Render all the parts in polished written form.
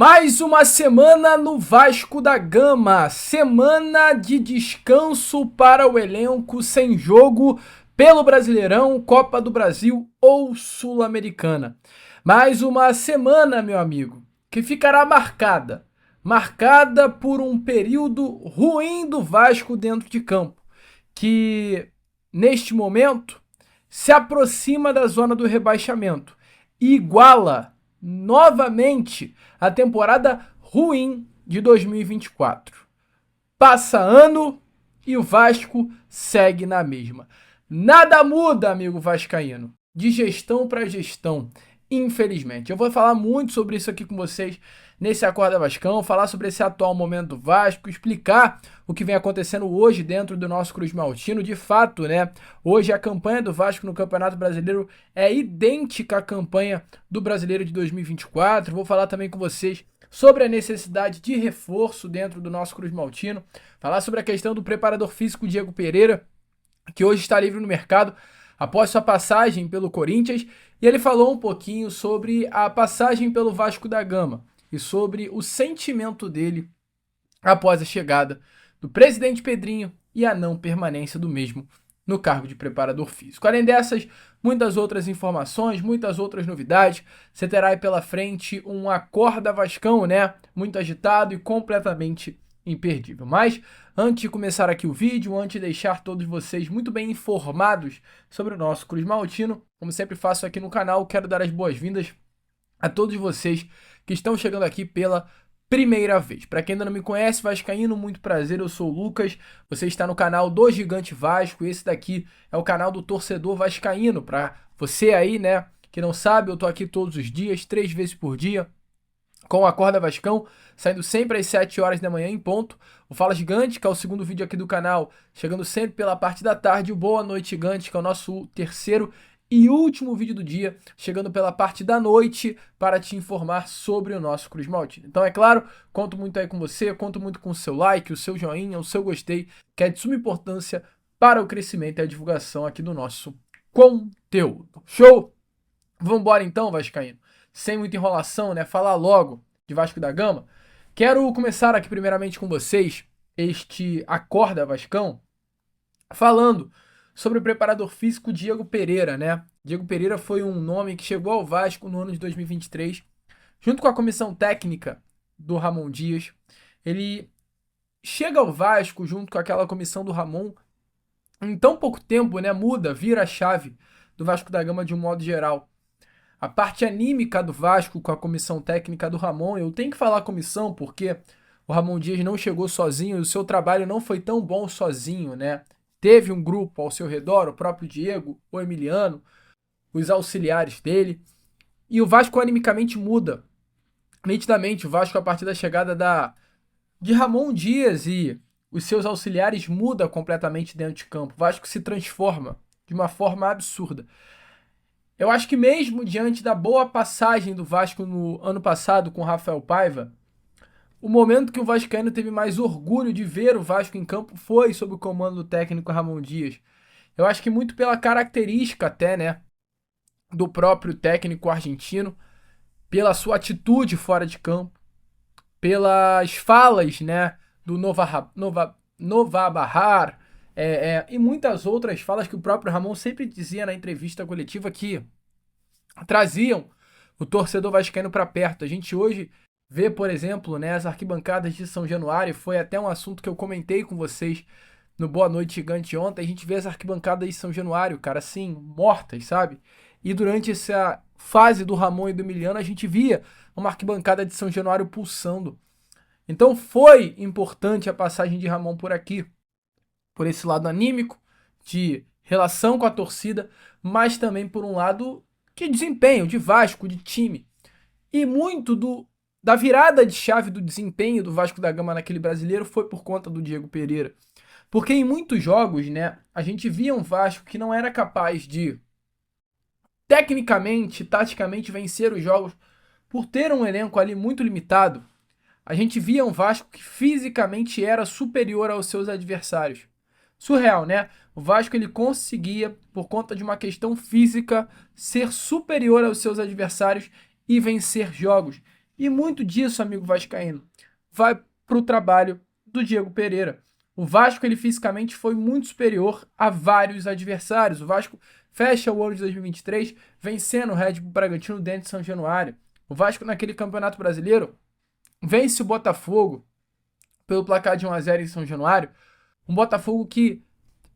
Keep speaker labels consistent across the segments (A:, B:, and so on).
A: Mais uma semana no Vasco da Gama, semana de descanso para o elenco sem jogo pelo Brasileirão, Copa do Brasil ou Sul-Americana. Mais uma semana, meu amigo, que ficará marcada por um período ruim do Vasco dentro de campo, que neste momento se aproxima da zona do rebaixamento e iguala novamente a temporada ruim de 2024. Passa ano e o Vasco segue na mesma. Nada muda, amigo vascaíno, de gestão para gestão, infelizmente. Eu vou falar muito sobre isso aqui com vocês nesse Acorda Vascão, falar sobre esse atual momento do Vasco, explicar o que vem acontecendo hoje dentro do nosso Cruz Maltino. De fato, né? Hoje a campanha do Vasco no Campeonato Brasileiro é idêntica à campanha do Brasileiro de 2024. Vou falar também com vocês sobre a necessidade de reforço dentro do nosso Cruz Maltino, falar sobre a questão do preparador físico Diego Pereira, que hoje está livre no mercado após sua passagem pelo Corinthians, e ele falou um pouquinho sobre a passagem pelo Vasco da Gama e sobre o sentimento dele após a chegada do presidente Pedrinho e a não permanência do mesmo no cargo de preparador físico. Além dessas, muitas outras informações, muitas outras novidades. Você terá aí pela frente um Acorda Vascão, né? Muito agitado e completamente imperdível. Mas, antes de começar aqui o vídeo, antes de deixar todos vocês muito bem informados sobre o nosso Cruz Maltino, como sempre faço aqui no canal, quero dar as boas-vindas a todos vocês que estão chegando aqui pela primeira vez. Para quem ainda não me conhece, vascaíno, muito prazer, eu sou o Lucas, você está no canal do Gigante Vasco, esse daqui é o canal do torcedor vascaíno. Para você aí, né, que não sabe, eu tô aqui todos os dias, 3 vezes por dia, com o Acorda Vascão, saindo sempre às 7 horas da manhã em ponto. O Fala Gigante, que é o segundo vídeo aqui do canal, chegando sempre pela parte da tarde. O Boa Noite Gigante, que é o nosso terceiro e último vídeo do dia, chegando pela parte da noite para te informar sobre o nosso Cruz Maltino. Então, é claro, conto muito aí com você, conto muito com o seu like, o seu joinha, o seu gostei, que é de suma importância para o crescimento e a divulgação aqui do nosso conteúdo. Show? Vambora então, vascaíno. Sem muita enrolação, né? Falar logo de Vasco da Gama. Quero começar aqui primeiramente com vocês este Acorda Vascão, falando sobre o preparador físico Diego Pereira, né? Diego Pereira foi um nome que chegou ao Vasco no ano de 2023, junto com a comissão técnica do Ramon Dias. Ele chega ao Vasco junto com aquela comissão do Ramon em tão pouco tempo, né? Muda, vira a chave do Vasco da Gama de um modo geral. A parte anímica do Vasco com a comissão técnica do Ramon, eu tenho que falar comissão porque o Ramon Dias não chegou sozinho e o seu trabalho não foi tão bom sozinho, né? Teve um grupo ao seu redor, o próprio Diego, o Emiliano, os auxiliares dele. E o Vasco animicamente muda. Nitidamente, o Vasco, a partir da chegada de Ramon Dias e os seus auxiliares, muda completamente dentro de campo. O Vasco se transforma de uma forma absurda. Eu acho que mesmo diante da boa passagem do Vasco no ano passado com o Rafael Paiva, o momento que o vascaíno teve mais orgulho de ver o Vasco em campo foi sob o comando do técnico Ramon Dias. Eu acho que muito pela característica até, né, do próprio técnico argentino, pela sua atitude fora de campo, pelas falas, né, do Nova Barrar, e muitas outras falas que o próprio Ramon sempre dizia na entrevista coletiva que traziam o torcedor vascaíno para perto. A gente hoje vê, por exemplo, né, as arquibancadas de São Januário, foi até um assunto que eu comentei com vocês no Boa Noite Gigante ontem. A gente vê as arquibancadas de São Januário, cara, assim, mortas, sabe? E durante essa fase do Ramon e do Emiliano, a gente via uma arquibancada de São Januário pulsando. Então foi importante a passagem de Ramon por aqui, por esse lado anímico, de relação com a torcida, mas também por um lado de desempenho, de Vasco, de time. E muito da virada de chave do desempenho do Vasco da Gama naquele brasileiro foi por conta do Diego Pereira. Porque em muitos jogos, né, a gente via um Vasco que não era capaz de, tecnicamente, taticamente, vencer os jogos por ter um elenco ali muito limitado. A gente via um Vasco que fisicamente era superior aos seus adversários. Surreal, né? O Vasco ele conseguia, por conta de uma questão física, ser superior aos seus adversários e vencer jogos. E muito disso, amigo vascaíno, vai para o trabalho do Diego Pereira. O Vasco, ele fisicamente foi muito superior a vários adversários. O Vasco fecha o ano de 2023 vencendo o Red Bull Bragantino dentro de São Januário. O Vasco, naquele Campeonato Brasileiro, vence o Botafogo pelo placar de 1-0 em São Januário. Um Botafogo que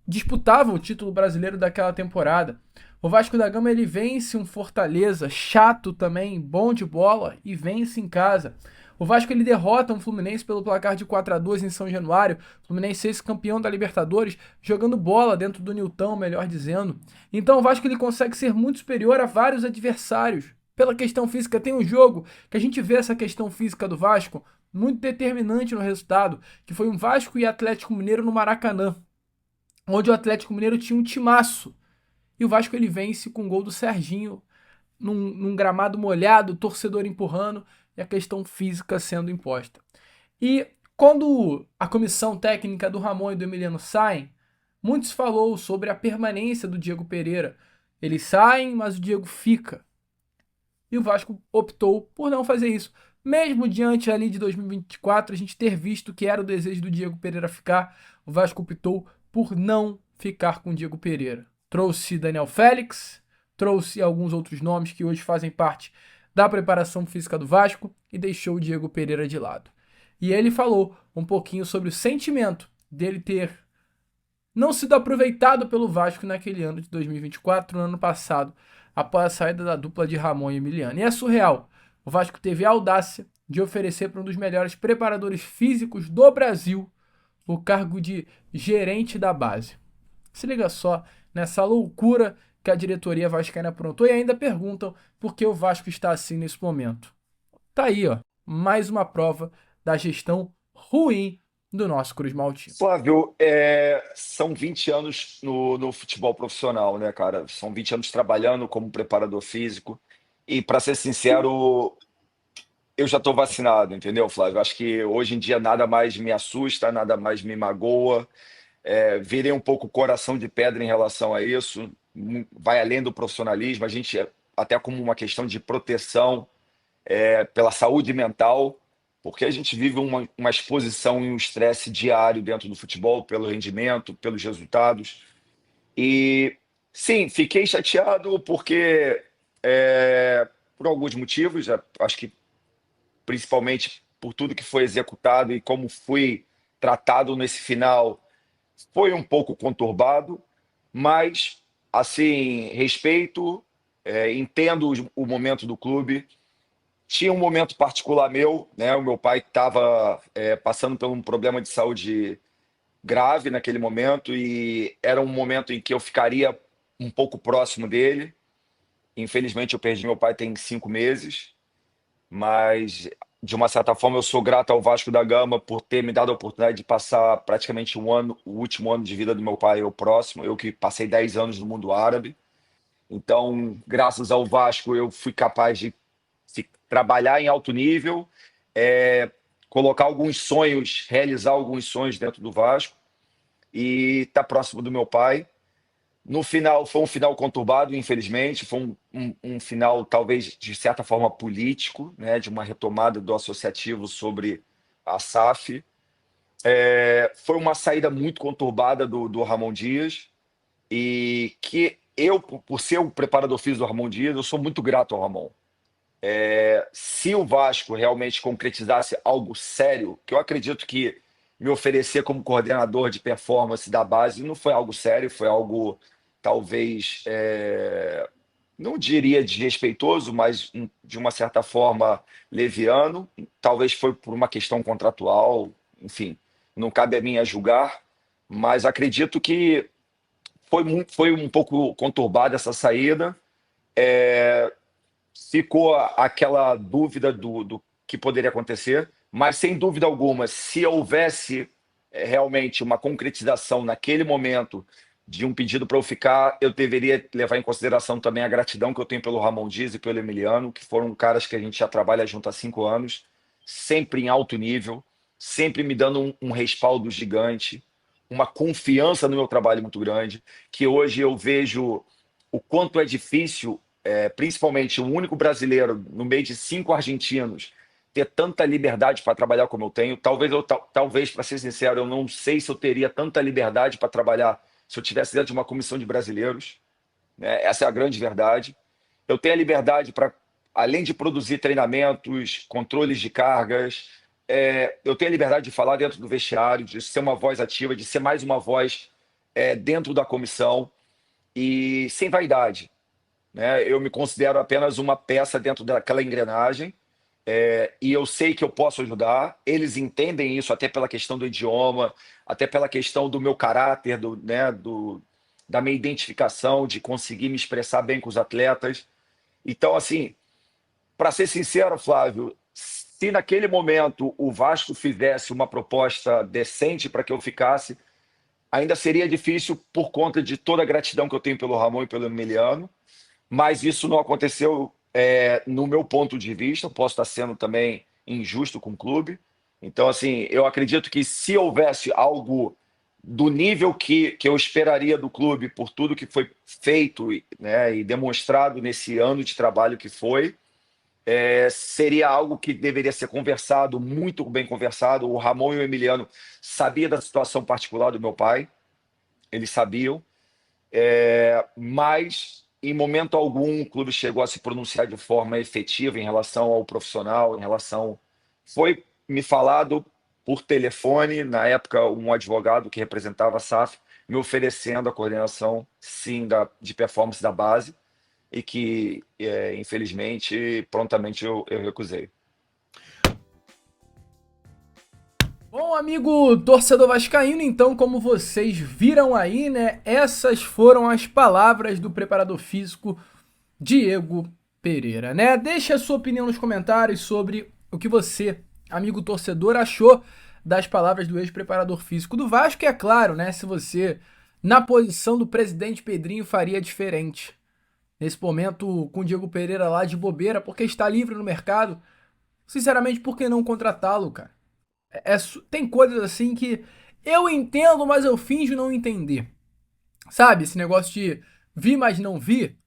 A: disputava o título brasileiro daquela temporada. O Vasco da Gama, ele vence um Fortaleza chato também, bom de bola, e vence em casa. O Vasco, ele derrota um Fluminense pelo placar de 4-2 em São Januário. O Fluminense ex-campeão da Libertadores, jogando bola dentro do Nilton, melhor dizendo. Então o Vasco, ele consegue ser muito superior a vários adversários. Pela questão física, tem um jogo que a gente vê essa questão física do Vasco muito determinante no resultado, que foi um Vasco e Atlético Mineiro no Maracanã, onde o Atlético Mineiro tinha um timaço. E o Vasco, ele vence com o gol do Serginho, num gramado molhado, torcedor empurrando e a questão física sendo imposta. E quando a comissão técnica do Ramon e do Emiliano saem, muitos falou sobre a permanência do Diego Pereira. Eles saem, mas o Diego fica. E o Vasco optou por não fazer isso. Mesmo diante ali de 2024, a gente ter visto que era o desejo do Diego Pereira ficar, o Vasco optou por não ficar com o Diego Pereira. Trouxe Daniel Félix, trouxe alguns outros nomes que hoje fazem parte da preparação física do Vasco e deixou o Diego Pereira de lado. E ele falou um pouquinho sobre o sentimento dele ter não sido aproveitado pelo Vasco naquele ano de 2024, no ano passado, após a saída da dupla de Ramon e Emiliano. E é surreal. O Vasco teve a audácia de oferecer para um dos melhores preparadores físicos do Brasil o cargo de gerente da base. Se liga só nessa loucura que a diretoria vascaína aprontou e ainda perguntam por que o Vasco está assim nesse momento. Tá aí, ó, mais uma prova da gestão ruim do nosso Cruz Maltino.
B: Flávio, são 20 anos no futebol profissional, né, cara? São 20 anos trabalhando como preparador físico. E, para ser sincero, eu já estou vacinado, entendeu, Flávio? Acho que hoje em dia nada mais me assusta, nada mais me magoa. Virei um pouco coração de pedra em relação a isso. Vai além do profissionalismo, a gente, até como uma questão de proteção, pela saúde mental, porque a gente vive uma exposição e um estresse diário dentro do futebol, pelo rendimento, pelos resultados. E sim, fiquei chateado porque, por alguns motivos, acho que principalmente por tudo que foi executado e como fui tratado nesse final, foi um pouco conturbado, mas assim, respeito, entendo o momento do clube. Tinha um momento particular meu, né? O meu pai estava passando por um problema de saúde grave naquele momento e era um momento em que eu ficaria um pouco próximo dele. Infelizmente, eu perdi meu pai tem 5 meses, mas de uma certa forma eu sou grato ao Vasco da Gama por ter me dado a oportunidade de passar praticamente um ano, o último ano de vida do meu pai, eu próximo, eu que passei 10 anos no mundo árabe. Então, graças ao Vasco, eu fui capaz de trabalhar em alto nível, é, colocar alguns sonhos, realizar alguns sonhos dentro do Vasco e estar próximo do meu pai. No final, foi um final conturbado, infelizmente, foi um final talvez de certa forma político, né, de uma retomada do associativo sobre a SAF. Foi uma saída muito conturbada do Ramon Dias e que eu, por ser o preparador físico do Ramon Dias, eu sou muito grato ao Ramon. Se o Vasco realmente concretizasse algo sério, que eu acredito que me oferecer como coordenador de performance da base não foi algo sério, foi algo talvez, não diria desrespeitoso, mas de uma certa forma leviano. Talvez foi por uma questão contratual, enfim, não cabe a mim a julgar, mas acredito que foi um pouco conturbada essa saída. Ficou aquela dúvida do que poderia acontecer, mas sem dúvida alguma, se houvesse realmente uma concretização naquele momento de um pedido para eu ficar, eu deveria levar em consideração também a gratidão que eu tenho pelo Ramon Dias e pelo Emiliano, que foram caras que a gente já trabalha junto há 5 anos, sempre em alto nível, sempre me dando um respaldo gigante, uma confiança no meu trabalho muito grande, que hoje eu vejo o quanto é difícil, principalmente o único brasileiro no meio de 5 argentinos, ter tanta liberdade para trabalhar como eu tenho. Talvez, para ser sincero, eu não sei se eu teria tanta liberdade para trabalhar se eu tivesse dentro de uma comissão de brasileiros, né? Essa é a grande verdade. Eu tenho a liberdade para, além de produzir treinamentos, controles de cargas, eu tenho a liberdade de falar dentro do vestiário, de ser uma voz ativa, de ser mais uma voz dentro da comissão e sem vaidade, né? Eu me considero apenas uma peça dentro daquela engrenagem, e eu sei que eu posso ajudar. Eles entendem isso até pela questão do idioma, até pela questão do meu caráter, da minha identificação, de conseguir me expressar bem com os atletas. Então, assim, para ser sincero, Flávio, se naquele momento o Vasco fizesse uma proposta decente para que eu ficasse, ainda seria difícil por conta de toda a gratidão que eu tenho pelo Ramon e pelo Emiliano, mas isso não aconteceu, no meu ponto de vista. Eu posso estar sendo também injusto com o clube. Então, assim, eu acredito que se houvesse algo do nível que eu esperaria do clube por tudo que foi feito, né, e demonstrado nesse ano de trabalho que foi, seria algo que deveria ser conversado, muito bem conversado. O Ramon e o Emiliano sabiam da situação particular do meu pai, eles sabiam, mas em momento algum o clube chegou a se pronunciar de forma efetiva em relação ao profissional, em relação. Foi me falado por telefone, na época, um advogado que representava a SAF, me oferecendo a coordenação, sim, de performance da base, e que, infelizmente, prontamente eu recusei.
A: Bom, amigo torcedor vascaíno, então, como vocês viram aí, né, essas foram as palavras do preparador físico Diego Pereira, né? Deixa a sua opinião nos comentários sobre o que você, amigo torcedor, achou das palavras do ex-preparador físico do Vasco. E é claro, né, se você, na posição do presidente Pedrinho, faria diferente. Nesse momento, com o Diego Pereira lá de bobeira, porque está livre no mercado, sinceramente, por que não contratá-lo, cara? Tem coisas assim que eu entendo, mas eu finjo não entender. Sabe, esse negócio de vi, mas não vi?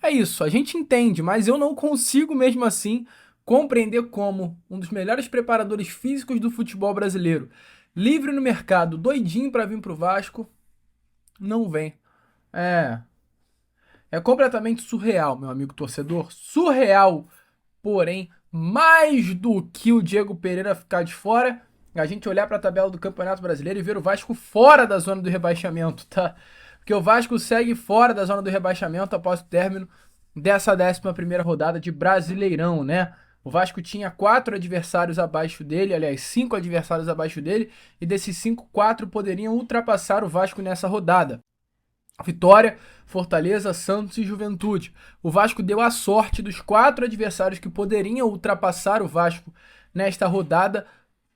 A: É isso, a gente entende, mas eu não consigo mesmo assim compreender como um dos melhores preparadores físicos do futebol brasileiro, livre no mercado, doidinho pra vir pro Vasco, não vem. É, é completamente surreal, meu amigo torcedor. Surreal, porém, mais do que o Diego Pereira ficar de fora, a gente olhar para a tabela do Campeonato Brasileiro e ver o Vasco fora da zona do rebaixamento, tá? Porque o Vasco segue fora da zona do rebaixamento após o término dessa 11ª rodada de Brasileirão, né? O Vasco tinha 4 adversários abaixo dele, aliás, 5 adversários abaixo dele, e desses 5, 4 poderiam ultrapassar o Vasco nessa rodada. Vitória, Fortaleza, Santos e Juventude. O Vasco deu a sorte dos 4 adversários que poderiam ultrapassar o Vasco nesta rodada,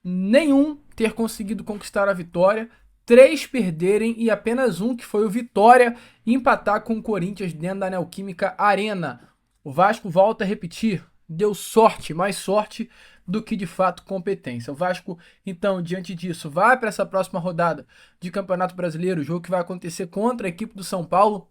A: nenhum ter conseguido conquistar a vitória, 3 perderem e apenas um, que foi o Vitória, empatar com o Corinthians dentro da Neoquímica Arena. O Vasco, volta a repetir, deu sorte, mais sorte do que de fato competência. O Vasco, então, diante disso, vai para essa próxima rodada de Campeonato Brasileiro, jogo que vai acontecer contra a equipe do São Paulo,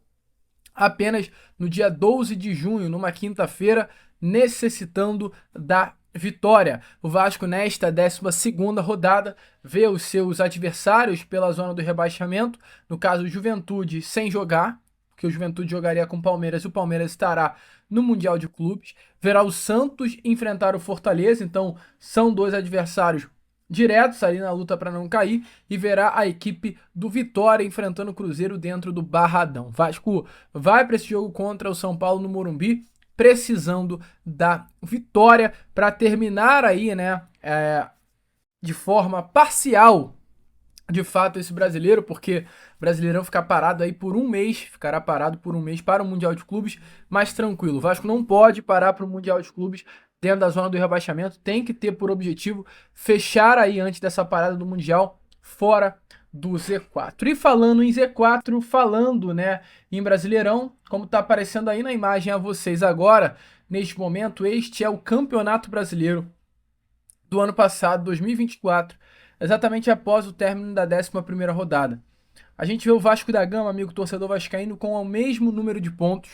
A: apenas no dia 12 de junho, numa quinta-feira, necessitando da vitória. O Vasco, nesta 12ª rodada, vê os seus adversários pela zona do rebaixamento, no caso o Juventude sem jogar, porque o Juventude jogaria com o Palmeiras e o Palmeiras estará no Mundial de Clubes. Verá o Santos enfrentar o Fortaleza, então são 2 adversários diretos ali na luta para não cair, e verá a equipe do Vitória enfrentando o Cruzeiro dentro do Barradão. Vasco vai para esse jogo contra o São Paulo no Morumbi, precisando da vitória para terminar aí, né, de forma parcial, de fato, esse brasileiro, porque o Brasileirão ficar parado aí por um mês, ficará parado por um mês para o Mundial de Clubes, mas tranquilo. O Vasco não pode parar para o Mundial de Clubes dentro da zona do rebaixamento, tem que ter por objetivo fechar aí antes dessa parada do Mundial fora do Z4. E falando em Z4, falando, né, em Brasileirão, como está aparecendo aí na imagem a vocês agora, neste momento, este é o Campeonato Brasileiro do ano passado, 2024, exatamente após o término da 11ª rodada. A gente vê o Vasco da Gama, amigo torcedor vascaíno, com o mesmo número de pontos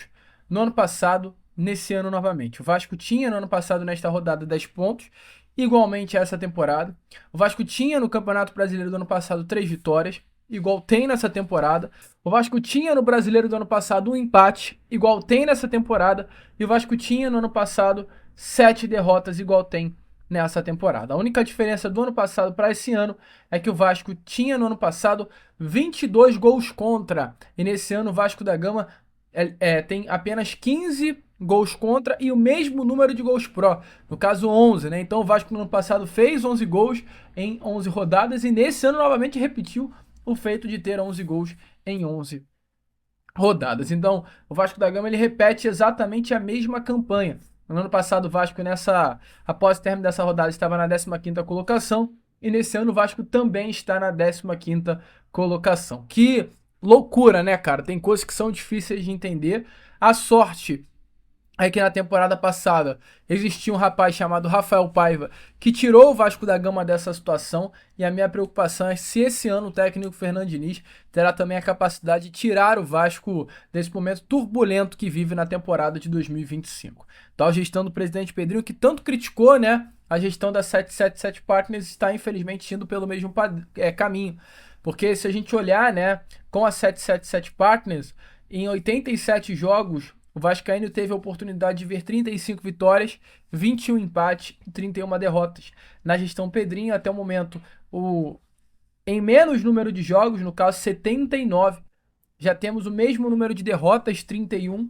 A: no ano passado, nesse ano novamente. O Vasco tinha no ano passado, nesta rodada, 10 pontos, igualmente a essa temporada. O Vasco tinha no Campeonato Brasileiro do ano passado 3 vitórias, igual tem nessa temporada. O Vasco tinha no Brasileiro do ano passado um empate, igual tem nessa temporada. E o Vasco tinha no ano passado 7 derrotas, igual tem nessa temporada. A única diferença do ano passado para esse ano é que o Vasco tinha no ano passado 22 gols contra. E nesse ano o Vasco da Gama tem apenas 15 gols contra e o mesmo número de gols pró, no caso 11, né? Então o Vasco no ano passado fez 11 gols em 11 rodadas e nesse ano novamente repetiu o feito de ter 11 gols em 11 rodadas. Então o Vasco da Gama ele repete exatamente a mesma campanha. No ano passado o Vasco após o término dessa rodada estava na 15ª colocação e nesse ano o Vasco também está na 15ª colocação. Que loucura, né, cara? Tem coisas que são difíceis de entender. A sorte é que na temporada passada existia um rapaz chamado Rafael Paiva que tirou o Vasco da Gama dessa situação e a minha preocupação é se esse ano o técnico Fernando Diniz terá também a capacidade de tirar o Vasco desse momento turbulento que vive na temporada de 2025. Tal gestão do presidente Pedrinho que tanto criticou, né? A gestão da 777 Partners está infelizmente indo pelo mesmo caminho. Porque se a gente olhar, né, com a 777 Partners, em 87 jogos, o Vascaíno teve a oportunidade de ver 35 vitórias, 21 empates e 31 derrotas. Na gestão Pedrinho, até o momento, em menos número de jogos, no caso 79, já temos o mesmo número de derrotas, 31,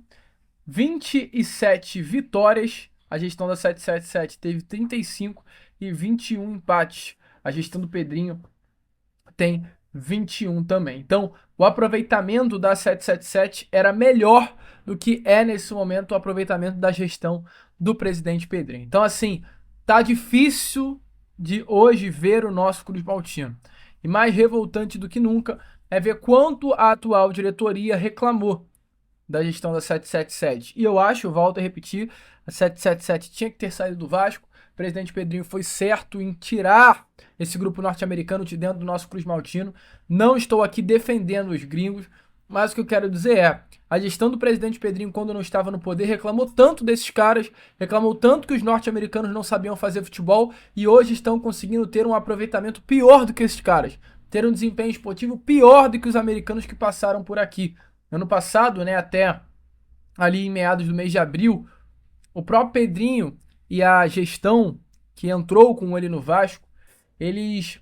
A: 27 vitórias. A gestão da 777 teve 35 e 21 empates. A gestão do Pedrinho tem 21 também. Então, o aproveitamento da 777 era melhor do que é nesse momento o aproveitamento da gestão do presidente Pedrinho. Então, assim, tá difícil de hoje ver o nosso Cruz Maltino. E mais revoltante do que nunca é ver quanto a atual diretoria reclamou da gestão da 777. E eu acho, volto a repetir, a 777 tinha que ter saído do Vasco. O presidente Pedrinho foi certo em tirar esse grupo norte-americano de dentro do nosso Cruz Maltino. Não estou aqui defendendo os gringos, mas o que eu quero dizer é, a gestão do presidente Pedrinho, quando não estava no poder, reclamou tanto desses caras, reclamou tanto que os norte-americanos não sabiam fazer futebol e hoje estão conseguindo ter um aproveitamento pior do que esses caras, ter um desempenho esportivo pior do que os americanos que passaram por aqui. Ano passado, né, até ali em meados do mês de abril, o próprio Pedrinho e a gestão que entrou com ele no Vasco, eles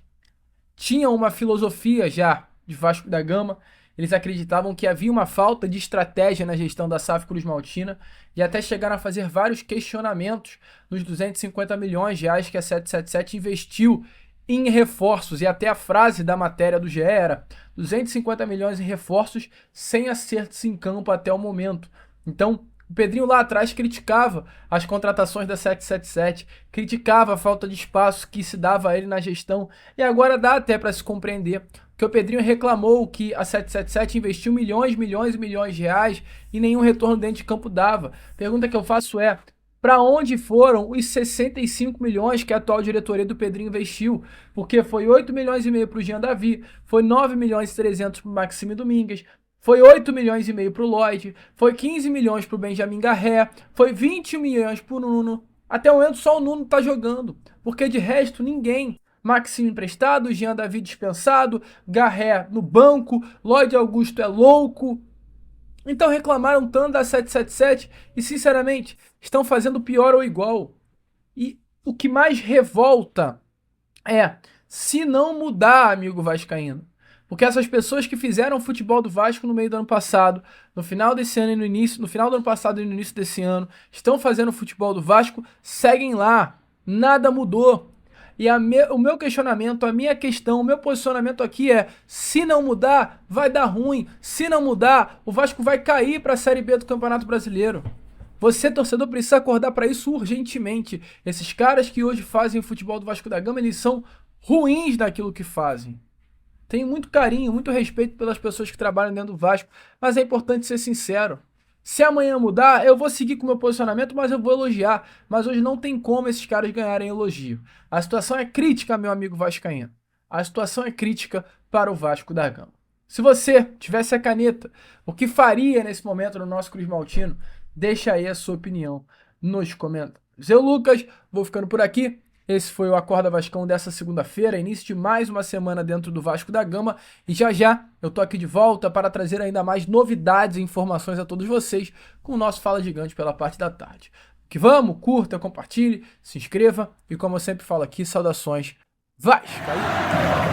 A: tinham uma filosofia já de Vasco da Gama. Eles acreditavam que havia uma falta de estratégia na gestão da SAF Cruz Maltina e até chegaram a fazer vários questionamentos nos 250 milhões de reais que a 777 investiu em reforços. E até a frase da matéria do GE era 250 milhões em reforços sem acertos em campo até o momento. Então, o Pedrinho lá atrás criticava as contratações da 777, criticava a falta de espaço que se dava a ele na gestão, e agora dá até para se compreender que o Pedrinho reclamou que a 777 investiu milhões e milhões de reais e nenhum retorno dentro de campo dava. Pergunta que eu faço é, para onde foram os 65 milhões que a atual diretoria do Pedrinho investiu? Porque foi 8 milhões e meio para o Jean Davi, foi 9 milhões e 300 para o Maxime Domingues, foi 8 milhões e meio para o Lloyd, foi 15 milhões para o Benjamin Garré, foi 20 milhões para o Nuno. Até o momento só o Nuno tá jogando, porque de resto ninguém. Maxime emprestado, Jean Davi dispensado, Garré no banco, Lloyd Augusto é louco. Então reclamaram tanto da 777 e, sinceramente, estão fazendo pior ou igual. E o que mais revolta é, se não mudar, amigo vascaíno, porque essas pessoas que fizeram o futebol do Vasco no meio do ano passado, no final desse ano e no final do ano passado e no início desse ano, estão fazendo o futebol do Vasco, seguem lá. Nada mudou. E o meu questionamento, a minha questão, o meu posicionamento aqui é, se não mudar, vai dar ruim. Se não mudar, o Vasco vai cair para a Série B do Campeonato Brasileiro. Você, torcedor, precisa acordar para isso urgentemente. Esses caras que hoje fazem o futebol do Vasco da Gama, eles são ruins naquilo que fazem. Tenho muito carinho, muito respeito pelas pessoas que trabalham dentro do Vasco, mas é importante ser sincero. Se amanhã mudar, eu vou seguir com o meu posicionamento, mas eu vou elogiar. Mas hoje não tem como esses caras ganharem elogio. A situação é crítica, meu amigo vascaíno. A situação é crítica para o Vasco da Gama. Se você tivesse a caneta, o que faria nesse momento no nosso Cruz Maltino? Deixa aí a sua opinião nos comentários. Eu, Lucas, vou ficando por aqui. Esse foi o Acorda Vascão dessa segunda-feira, início de mais uma semana dentro do Vasco da Gama. E já já eu tô aqui de volta para trazer ainda mais novidades e informações a todos vocês com o nosso Fala Gigante pela parte da tarde. Que vamos, curta, compartilhe, se inscreva e como eu sempre falo aqui, saudações Vascaínos!